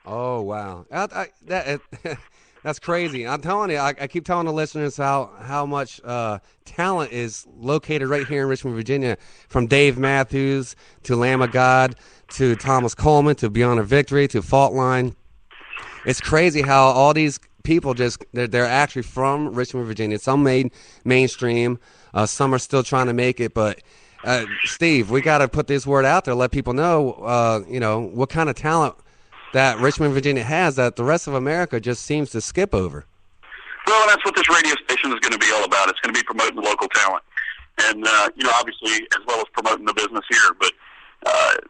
Oh wow, that's crazy. I'm telling you, I keep telling the listeners how much talent is located right here in Richmond, Virginia. From Dave Matthews to Lamb of God to Thomas Coleman to Beyond a Victory to Fault Line. It's crazy how all these people they're actually from Richmond, Virginia. Some made mainstream, some are still trying to make it. But Steve, we got to put this word out there, let people know, what kind of talent that Richmond, Virginia has that the rest of America just seems to skip over. Well, that's what this radio station is going to be all about. It's going to be promoting local talent, and obviously as well as promoting the business here. But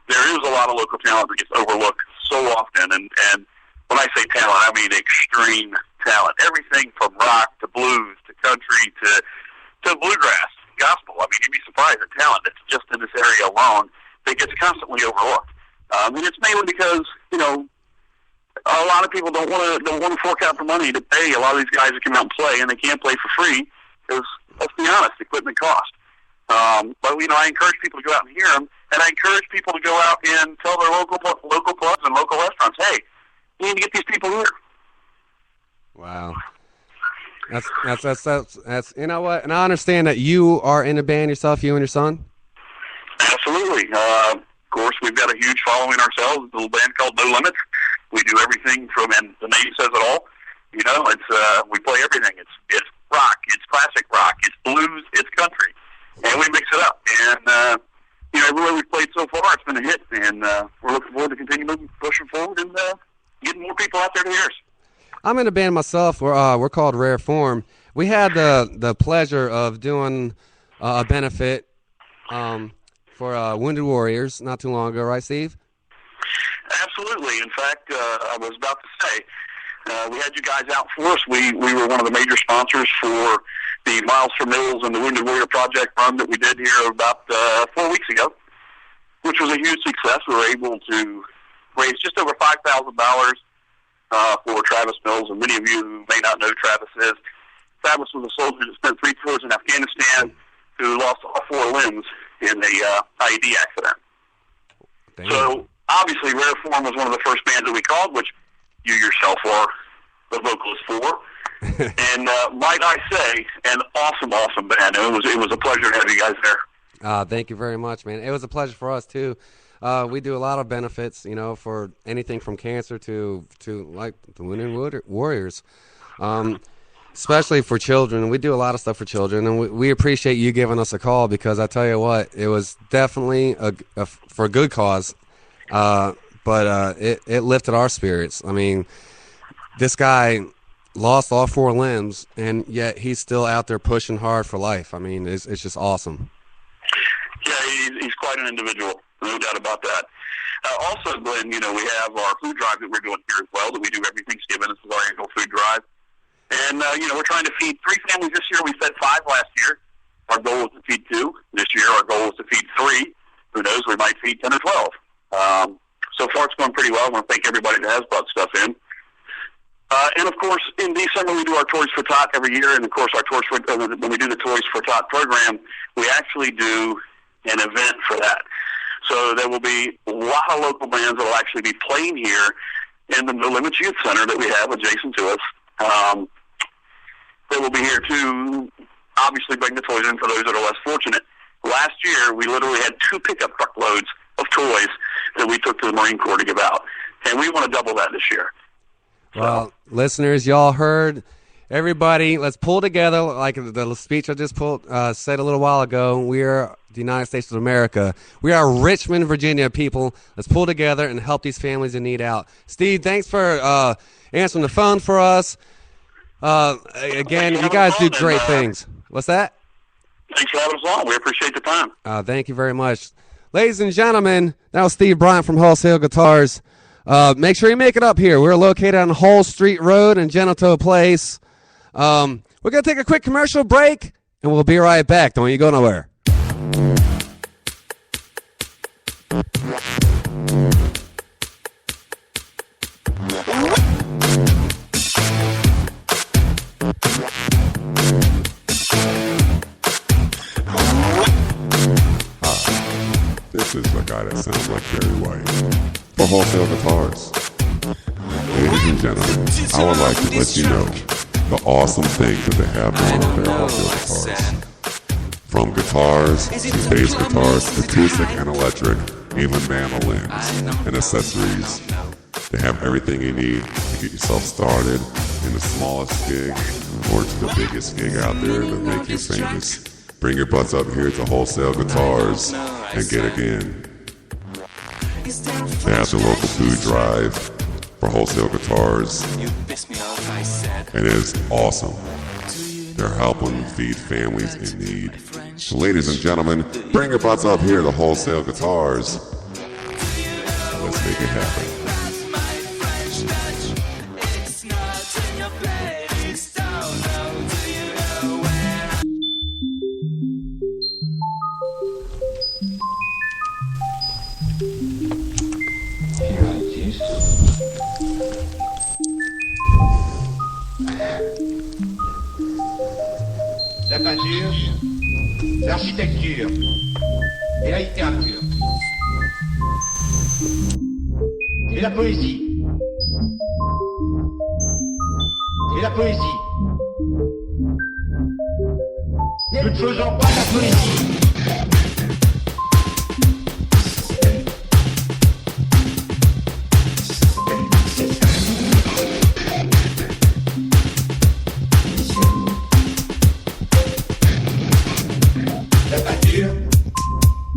there is a lot of local talent that gets overlooked so often, and when I say talent, I mean extreme talent. Everything from rock to blues to country to bluegrass, gospel. I mean, you'd be surprised at talent that's just in this area alone that gets constantly overlooked. And it's mainly because a lot of people don't want to fork out the money to pay a lot of these guys to come out and play, and they can't play for free because, let's be honest, equipment costs. But I encourage people to go out and hear them, and I encourage people to go out and tell their local clubs and local restaurants, hey, you need to get these people here. Wow. That's you know what? And I understand that you are in a band yourself, you and your son? Absolutely. Of course, we've got a huge following ourselves, a little band called No Limits. We do everything from, and the name says it all, it's we play everything. It's rock, it's classic rock, it's blues, it's country. And we mix it up. And, everywhere we've played so far, it's been a hit. And we're looking forward to continue pushing forward and getting more people out there to hear us. I'm in a band myself. We're called Rare Form. We had the pleasure of doing a benefit for Wounded Warriors not too long ago, right, Steve? Absolutely. In fact, I was about to say, we had you guys out for us. We were one of the major sponsors for the Miles for Mills and the Wounded Warrior Project run that we did here about 4 weeks ago, which was a huge success. We were able to raise just over $5,000 for Travis Mills, and many of you who may not know who Travis is. Travis was a soldier that spent 3 tours in Afghanistan who lost all 4 limbs in the IED accident. Damn. So, obviously, Rare Form was one of the first bands that we called, which you yourself are the vocalist for. And might I say, an awesome band. It was a pleasure to have you guys there. Thank you very much, man. It was a pleasure for us, too. We do a lot of benefits, for anything from cancer to like the Wounded Warriors, especially for children. We do a lot of stuff for children, and we appreciate you giving us a call because I tell you what, it was definitely for a good cause, but it lifted our spirits. I mean, this guy lost all 4 limbs, and yet he's still out there pushing hard for life. I mean, it's just awesome. Yeah, he's quite an individual. No doubt about that. Also, Glenn, we have our food drive that we're doing here as well, that we do every Thanksgiving. This is our annual food drive. And, we're trying to feed 3 families this year. We fed 5 last year. Our goal was to feed 2. This year, our goal was to feed 3. Who knows, we might feed 10 or 12. So far, it's going pretty well. I want to thank everybody that has brought stuff in. And, of course, in December, we do our Toys for Tot every year. And, of course, when we do the Toys for Tot program, we actually do an event for that. So there will be a lot of local bands that will actually be playing here in the No Limits Youth Center that we have adjacent to us. They will be here to obviously bring the toys in for those that are less fortunate. Last year, we literally had 2 pickup truckloads of toys that we took to the Marine Corps to give out. And we want to double that this year. Well, listeners, y'all heard. Everybody, let's pull together, like the speech I just said a little while ago. We are the United States of America. We are Richmond, Virginia people. Let's pull together and help these families in need out. Steve, thanks for answering the phone for us. Again, you guys do great things. What's that? Thanks for having us on. We appreciate the time. Thank you very much. Ladies and gentlemen, that was Steve Bryant from Wholesale Guitars. Make sure you make it up here. We're located on Hull Street Road in Genital Place. We're going to take a quick commercial break, and we'll be right back. Don't you go nowhere. This is the guy that sounds like Barry White for Wholesale Guitars. Ladies and gentlemen, I would like to let you know the awesome things that they have going on there at Wholesale Guitars. From guitars to bass guitars, acoustic and electric, even mandolins and accessories. They have everything you need to get yourself started in the smallest gig or to the biggest gig out there that make you famous. Bring your butts up here to Wholesale Guitars and get again. They have the local food drive for Wholesale Guitars, and it is awesome. They're helping feed families in need. So ladies and gentlemen, bring your butts up here to Wholesale Guitars. Let's make it happen. La peinture, l'architecture et la littérature et la poésie et la poésie. Peu de choses en pas la poésie.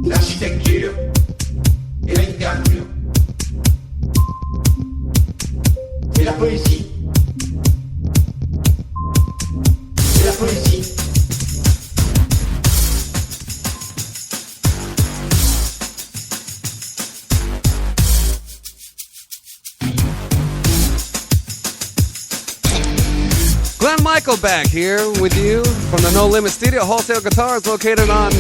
L'architecture et la littérature et la poésie et la poésie. Glenn Michael back here with you from the No Limit Studio, Wholesale Guitars, located on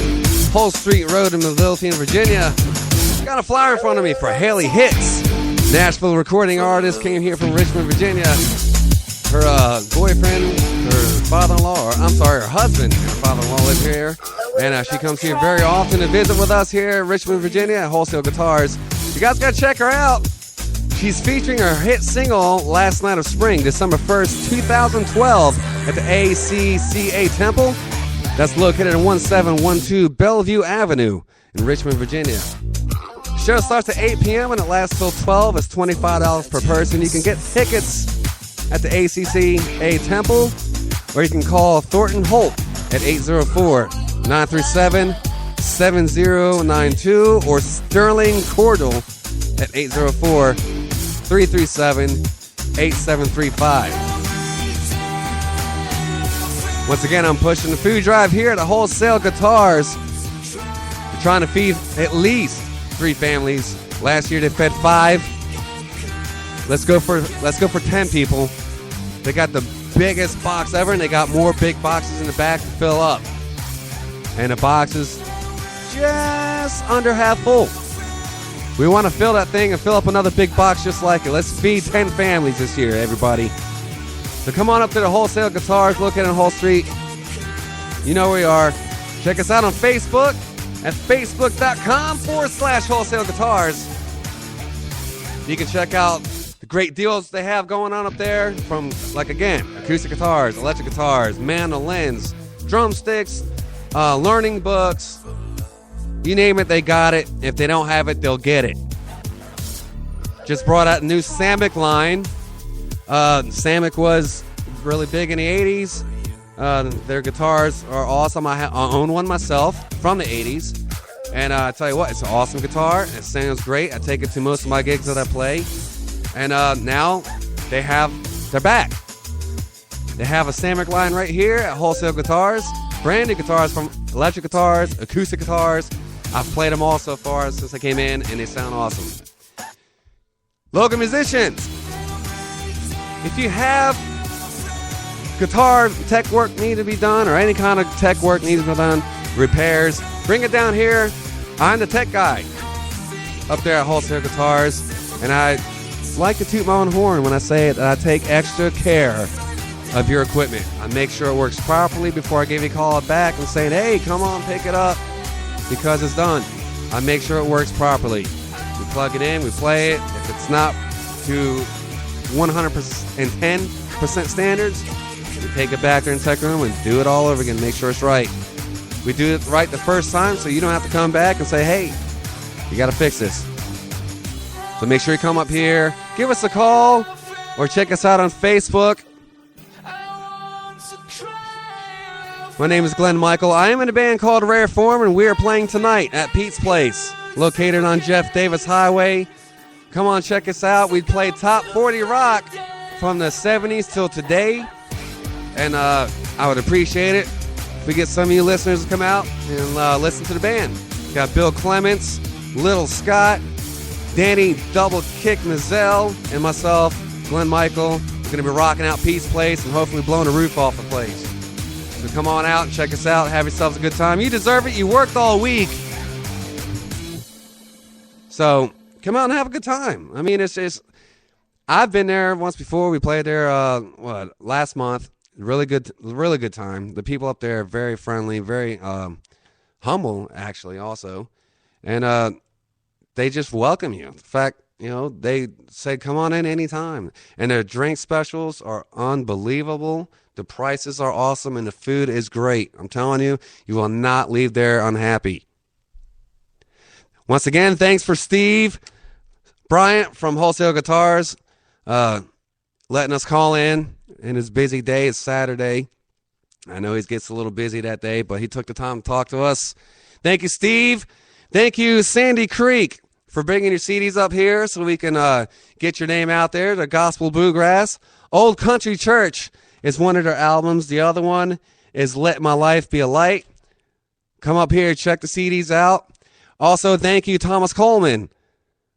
Hull Street Road in Midlothian, Virginia. Got a flyer in front of me for Haley Hicks. Nashville recording artist, came here from Richmond, Virginia. Her boyfriend, her father-in-law, or I'm sorry, her husband and her father-in-law live here. And she comes here very often to visit with us here in Richmond, Virginia at Wholesale Guitars. You guys got to check her out. She's featuring her hit single, Last Night of Spring, December 1st, 2012 at the ACCA Temple. That's located at 1712 Bellevue Avenue in Richmond, Virginia. Show starts at 8 p.m. and it lasts till 12. It's $25 per person. You can get tickets at the ACCA Temple, or you can call Thornton Holt at 804-937-7092, or Sterling Cordell at 804-337-8735. Once again, I'm pushing the food drive here at Wholesale Guitars. We're trying to feed at least 3 families. Last year they fed 5. Let's go for 10 people. They got the biggest box ever, and they got more big boxes in the back to fill up. And the box is just under half full. We want to fill that thing and fill up another big box just like it. Let's feed 10 families this year, everybody. So come on up to the Wholesale Guitars located on Hull Street. You know where we are. Check us out on Facebook at facebook.com/Wholesale Guitars. You can check out the great deals they have going on up there from, like, again, acoustic guitars, electric guitars, mandolins, drumsticks, learning books. You name it, they got it. If they don't have it, they'll get it. Just brought out a new Samick line. Samick was really big in the 80s. Their guitars are awesome. I own one myself from the 80s. And I tell you what, it's an awesome guitar. It sounds great. I take it to most of my gigs that I play. And now they're back. They have a Samick line right here at Wholesale Guitars. Brand new guitars from electric guitars, acoustic guitars. I've played them all so far since I came in, and they sound awesome. Local musicians, if you have guitar tech work need to be done, or any kind of tech work needs to be done, repairs, bring it down here. I'm the tech guy up there at Wholesale Guitars, and I like to toot my own horn when I say it, that I take extra care of your equipment. I make sure it works properly before I give you a call back and saying, hey, come on, pick it up, because it's done. I make sure it works properly. We plug it in, we play it. If it's not to 110% standards, we take it back there in the tech room and do it all over again, make sure it's right. We do it right the first time, so you don't have to come back and say, hey, you got to fix this. So make sure you come up here, give us a call, or check us out on Facebook. My name is Glenn Michael. I am in a band called Rare Form, and we are playing tonight at Pete's Place, located on Jeff Davis Highway. Come on, check us out. We play top 40 rock from the 70s till today, and I would appreciate it if we get some of you listeners to come out and listen to the band. Got Bill Clements, Little Scott, Danny Double Kick Mazel, and myself, Glenn Michael. We're going to be rocking out Pete's Place and hopefully blowing the roof off the place. So come on out and check us out. Have yourselves a good time. You deserve it. You worked all week. So come out and have a good time. I mean, it's just, I've been there once before. We played there, last month. Really good time. The people up there are very friendly, very humble, actually, also. And they just welcome you. In fact, they say, come on in anytime. And their drink specials are unbelievable. The prices are awesome, and the food is great. I'm telling you, you will not leave there unhappy. Once again, thanks for Steve Bryant from Wholesale Guitars letting us call in his busy day. It's Saturday. I know he gets a little busy that day, but he took the time to talk to us. Thank you, Steve. Thank you, Sandy Creek, for bringing your CDs up here so we can get your name out there. The Gospel Bluegrass. Old Country Church is one of their albums. The other one is Let My Life Be a Light. Come up here, check the CDs out. Also, thank you, Thomas Coleman,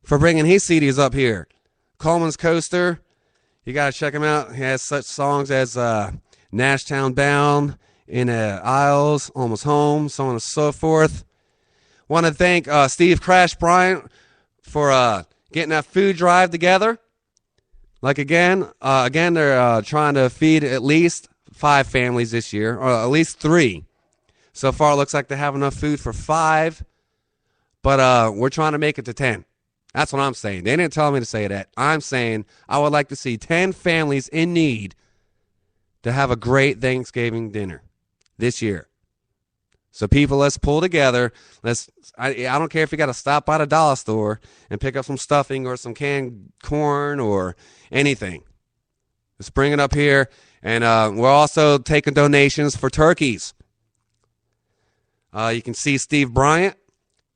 for bringing his CDs up here. Coleman's Coaster. You got to check him out. He has such songs as Nashtown Bound, In the Isles, Almost Home, so on and so forth. Want to thank Steve Crash Bryant for getting that food drive together. Like again, they're trying to feed at least 5 families this year, or at least 3. So far, it looks like they have enough food for 5, but we're trying to make it to 10. That's what I'm saying. They didn't tell me to say that. I'm saying I would like to see 10 families in need to have a great Thanksgiving dinner this year. So people, let's pull together. I don't care if you got to stop by the dollar store and pick up some stuffing or some canned corn or anything. Let's bring it up here. And we're also taking donations for turkeys. You can see Steve Bryant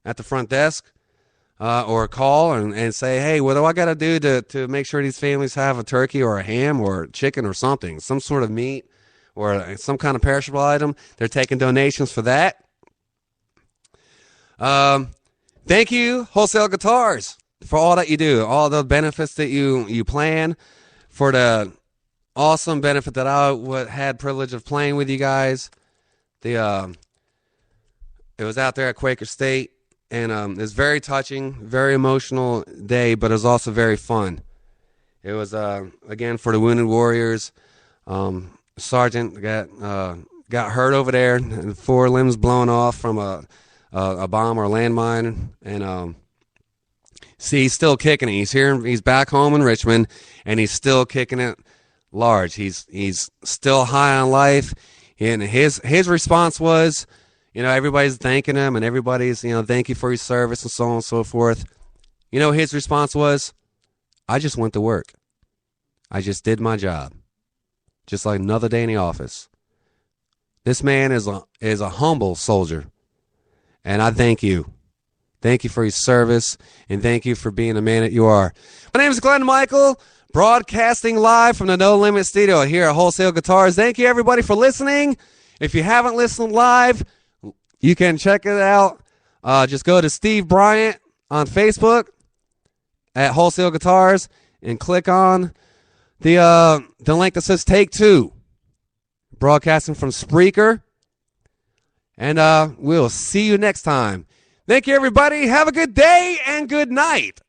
at the front desk or call and say, hey, what do I got to do to make sure these families have a turkey or a ham or chicken or something, some sort of meat or some kind of perishable item. They're taking donations for that. Thank you, Wholesale Guitars, for all that you do, all the benefits that you plan, for the awesome benefit that I had privilege of playing with you guys. It was out there at Quaker State, and it was very touching, very emotional day, but it was also very fun. It was, again, for the Wounded Warriors. Sergeant got hurt over there, and 4 limbs blown off from a bomb or a landmine, and see, he's still kicking it. He's back home in Richmond, and he's still kicking it large. He's still high on life, and his response was, everybody's thanking him, and everybody's, thank you for your service and so on and so forth. His response was, I just went to work. I just did my job. Just like another day in the office. This man is a humble soldier. And I thank you. Thank you for your service. And thank you for being the man that you are. My name is Glenn Michael, broadcasting live from the No Limit Studio here at Wholesale Guitars. Thank you, everybody, for listening. If you haven't listened live, you can check it out. Just go to Steve Bryant on Facebook at Wholesale Guitars and click on the link that says Take 2. Broadcasting from Spreaker. And we'll see you next time. Thank you, everybody. Have a good day and good night.